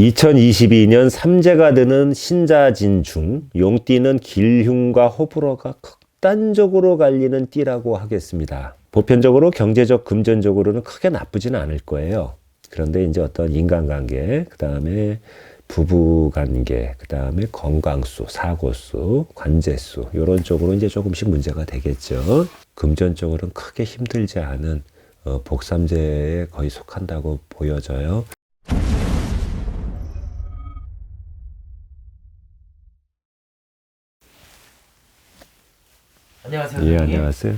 2022년 삼재가 드는 신자진중, 용띠는 길흉과 호불호가 극단적으로 갈리는 띠라고 하겠습니다. 보편적으로 경제적, 금전적으로는 크게 나쁘지는 않을 거예요. 그런데 이제 어떤 인간관계, 그 다음에 부부관계, 그 다음에 건강수, 사고수, 관제수, 이런 쪽으로 이제 조금씩 문제가 되겠죠. 금전적으로는 크게 힘들지 않은 복삼재에 거의 속한다고 보여져요. 안녕하세요. 예, 선생님. 안녕하세요.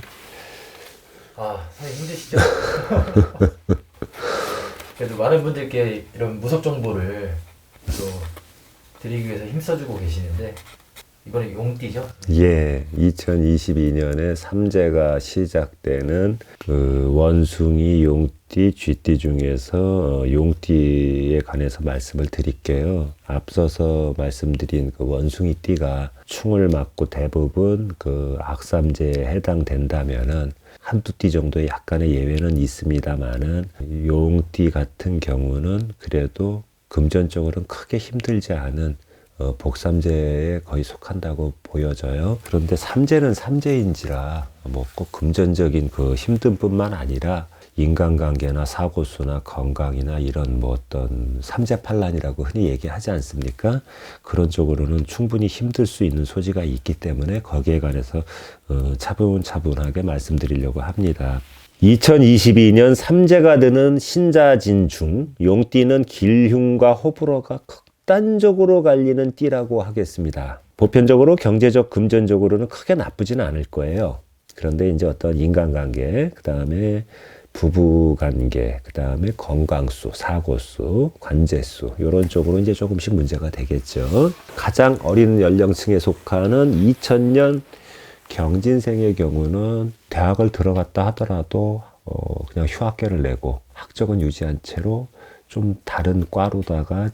선생님 힘드시죠? 그래도 많은 분들께 이런 무속 정보를 또 드리기 위해서 힘써주고 계시는데 이번에 용띠죠? 예, 2022년에 삼재가 시작되는 그 원숭이, 용띠, 쥐띠 중에서 용띠에 관해서 말씀을 드릴게요. 앞서서 말씀드린 그 원숭이 띠가 충을 맞고 대부분 그 악삼재에 해당된다면은 한두 띠 정도의 약간의 예외는 있습니다만은 용띠 같은 경우는 그래도 금전적으로는 크게 힘들지 않은 복삼재에 거의 속한다고 보여져요. 그런데 삼재는 삼재인지라 뭐 꼭 금전적인 그 힘든 뿐만 아니라 인간관계나 사고수나 건강이나 이런 뭐 어떤 삼재팔란이라고 흔히 얘기하지 않습니까? 그런 쪽으로는 충분히 힘들 수 있는 소지가 있기 때문에 거기에 관해서 차분차분하게 말씀드리려고 합니다. 2022년 삼재가 드는 신자진중, 용띠는 길흉과 호불호가 극단적으로 갈리는 띠라고 하겠습니다. 보편적으로 경제적, 금전적으로는 크게 나쁘지는 않을 거예요. 그런데 이제 어떤 인간관계, 그 다음에 부부관계, 그 다음에 건강수, 사고수, 관제수, 이런 쪽으로 이제 조금씩 문제가 되겠죠. 가장 어린 연령층에 속하는 2000년 경진생의 경우는 대학을 들어갔다 하더라도 그냥 휴학계를 내고 학적은 유지한 채로 좀 다른 과로다가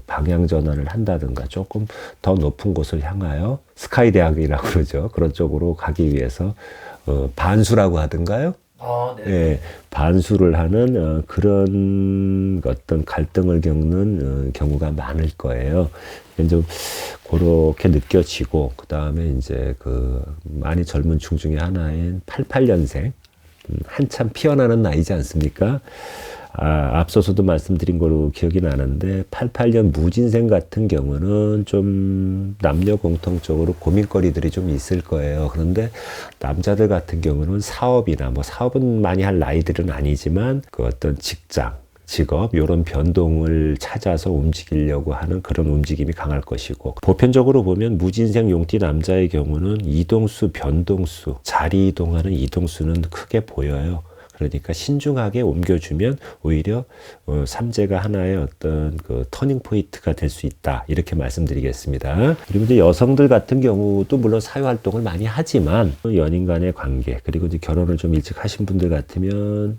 방향 전환을 한다든가 조금 더 높은 곳을 향하여 스카이 대학이라고 그러죠. 그런 쪽으로 가기 위해서 반수라고 하던가요? 네. 예, 반수를 하는 그런 어떤 갈등을 겪는 경우가 많을 거예요. 좀 그렇게 느껴지고, 그 다음에 이제 그 많이 젊은 층 중에 하나인 88년생, 한참 피어나는 나이지 않습니까? 앞서서도 말씀드린 거로 기억이 나는데 88년 무진생 같은 경우는 좀 남녀 공통적으로 고민거리들이 좀 있을 거예요. 그런데 남자들 같은 경우는 사업이나 뭐 사업은 많이 할 나이들은 아니지만 그 어떤 직장, 직업 이런 변동을 찾아서 움직이려고 하는 그런 움직임이 강할 것이고, 보편적으로 보면 무진생 용띠 남자의 경우는 이동수, 변동수, 자리 이동하는 이동수는 크게 보여요. 그러니까 신중하게 옮겨주면 오히려 삼재가 하나의 어떤 그 터닝 포인트가 될 수 있다, 이렇게 말씀드리겠습니다. 그리고 이제 여성들 같은 경우도 물론 사회 활동을 많이 하지만 연인 간의 관계, 그리고 이제 결혼을 좀 일찍 하신 분들 같으면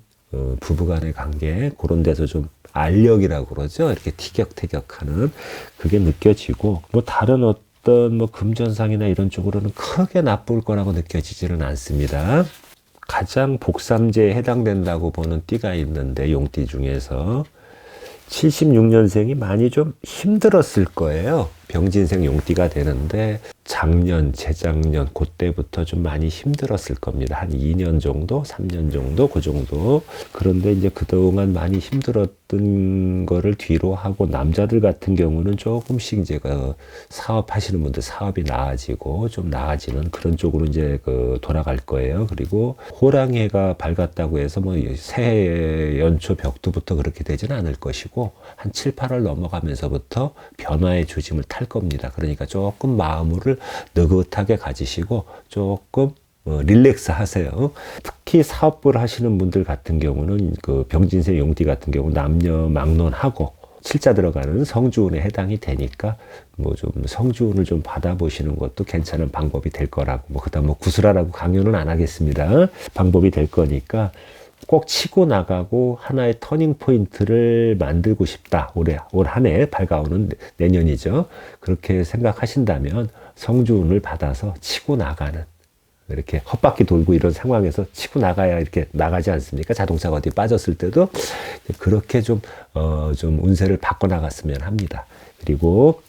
부부 간의 관계, 그런 데서 좀 알력이라고 그러죠. 이렇게 티격태격하는 그게 느껴지고, 뭐 다른 어떤 뭐 금전상이나 이런 쪽으로는 크게 나쁠 거라고 느껴지지는 않습니다. 가장 복삼재에 해당된다고 보는 띠가 있는데 용띠 중에서 76년생이 많이 좀 힘들었을 거예요. 병진생 용띠가 되는데 작년, 재작년 그때부터 좀 많이 힘들었을 겁니다. 한 2년 정도, 3년 정도, 그 정도. 그런데 이제 그동안 많이 힘들었던 거를 뒤로 하고, 남자들 같은 경우는 조금씩 이제 그 사업하시는 분들 사업이 나아지고 좀 나아지는 그런 쪽으로 이제 그 돌아갈 거예요. 그리고 호랑이가 밝았다고 해서 뭐 새해 연초 벽두부터 그렇게 되지는 않을 것이고, 한 7, 8월 넘어가면서부터 변화의 조짐을 탈 겁니다. 그러니까 조금 마음을 느긋하게 가지시고 조금 릴렉스 하세요. 특히 사업을 하시는 분들 같은 경우는 그 병진생 용띠 같은 경우 남녀 막론하고 칠자 들어가는 성주운에 해당이 되니까 뭐 좀 성주운을 좀 받아보시는 것도 괜찮은 방법이 될 거라고, 뭐 그다음 뭐 구슬하라고 강요는 안 하겠습니다. 방법이 될 거니까 꼭 치고 나가고 하나의 터닝 포인트를 만들고 싶다. 올 한 해 밝아오는 내년이죠. 그렇게 생각하신다면 성주운을 받아서 치고 나가는 이렇게 헛바퀴 돌고 이런 상황에서 치고 나가야 이렇게 나가지 않습니까? 자동차가 어디 빠졌을 때도 그렇게 좀 운세를 바꿔 나갔으면 합니다. 그리고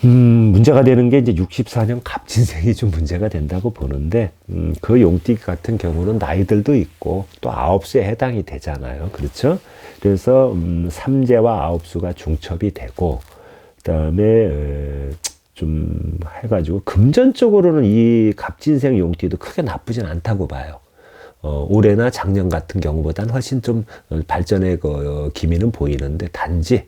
문제가 되는 게 이제 64년 갑진생이 좀 문제가 된다고 보는데, 그 용띠 같은 경우는 나이들도 있고 또 아홉수에 해당이 되잖아요. 그렇죠? 그래서 삼재와 아홉수가 중첩이 되고, 그 다음에 좀 해가지고 금전적으로는 이 갑진생 용띠도 크게 나쁘진 않다고 봐요. 올해나 작년 같은 경우보다는 훨씬 좀 발전의 그 기미는 보이는데, 단지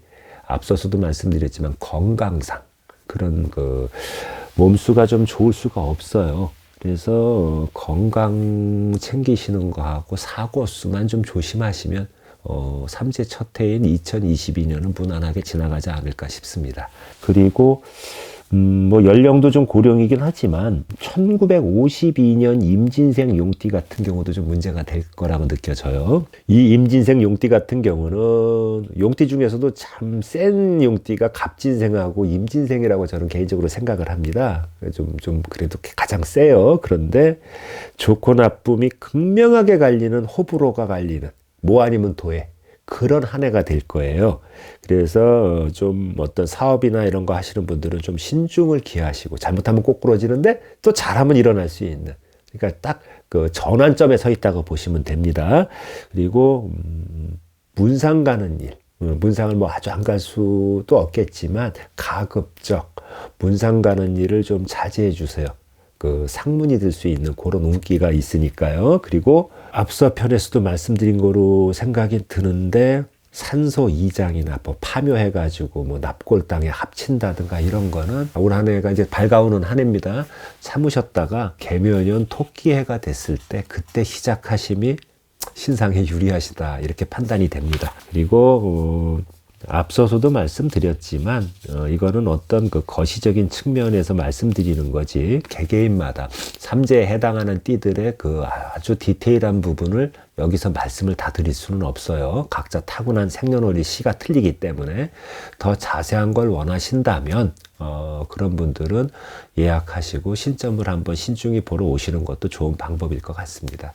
앞서서도 말씀드렸지만 건강상 그런 그 몸수가 좀 좋을 수가 없어요. 그래서 건강 챙기시는 거하고 사고 수만 좀 조심하시면 삼재 첫 해인 2022년은 무난하게 지나가지 않을까 싶습니다. 그리고 뭐 연령도 좀 고령이긴 하지만 1952년 임진생 용띠 같은 경우도 좀 문제가 될 거라고 느껴져요. 이 임진생 용띠 같은 경우는 용띠 중에서도 참 센 용띠가 갑진생하고 임진생이라고 저는 개인적으로 생각을 합니다. 좀 그래도 가장 세요. 그런데 좋고 나쁨이 극명하게 갈리는, 호불호가 갈리는, 뭐 아니면 도에, 그런 한 해가 될 거예요. 그래서 좀 어떤 사업이나 이런 거 하시는 분들은 좀 신중을 기하시고, 잘못하면 꼬꾸러지는데 또 잘하면 일어날 수 있는, 그러니까 딱 그 전환점에 서 있다고 보시면 됩니다. 그리고 문상 가는 일, 문상을 뭐 아주 안 갈 수도 없겠지만 가급적 문상 가는 일을 좀 자제해 주세요. 그 상문이 될 수 있는 그런 운기가 있으니까요. 그리고 앞서 편에서도 말씀드린 거로 생각이 드는데, 산소 이장이나 뭐 파묘해가지고 뭐 납골 땅에 합친다든가 이런 거는 올 한 해가 이제 밝아오는 한 해입니다. 참으셨다가 개묘년 토끼해가 됐을 때 그때 시작하심이 신상에 유리하시다, 이렇게 판단이 됩니다. 그리고 앞서서도 말씀드렸지만 이거는 어떤 그 거시적인 측면에서 말씀드리는 거지, 개개인마다 삼재에 해당하는 띠들의 그 아주 디테일한 부분을 여기서 말씀을 다 드릴 수는 없어요. 각자 타고난 생년월일 시가 틀리기 때문에 더 자세한 걸 원하신다면 그런 분들은 예약하시고 신점을 한번 신중히 보러 오시는 것도 좋은 방법일 것 같습니다.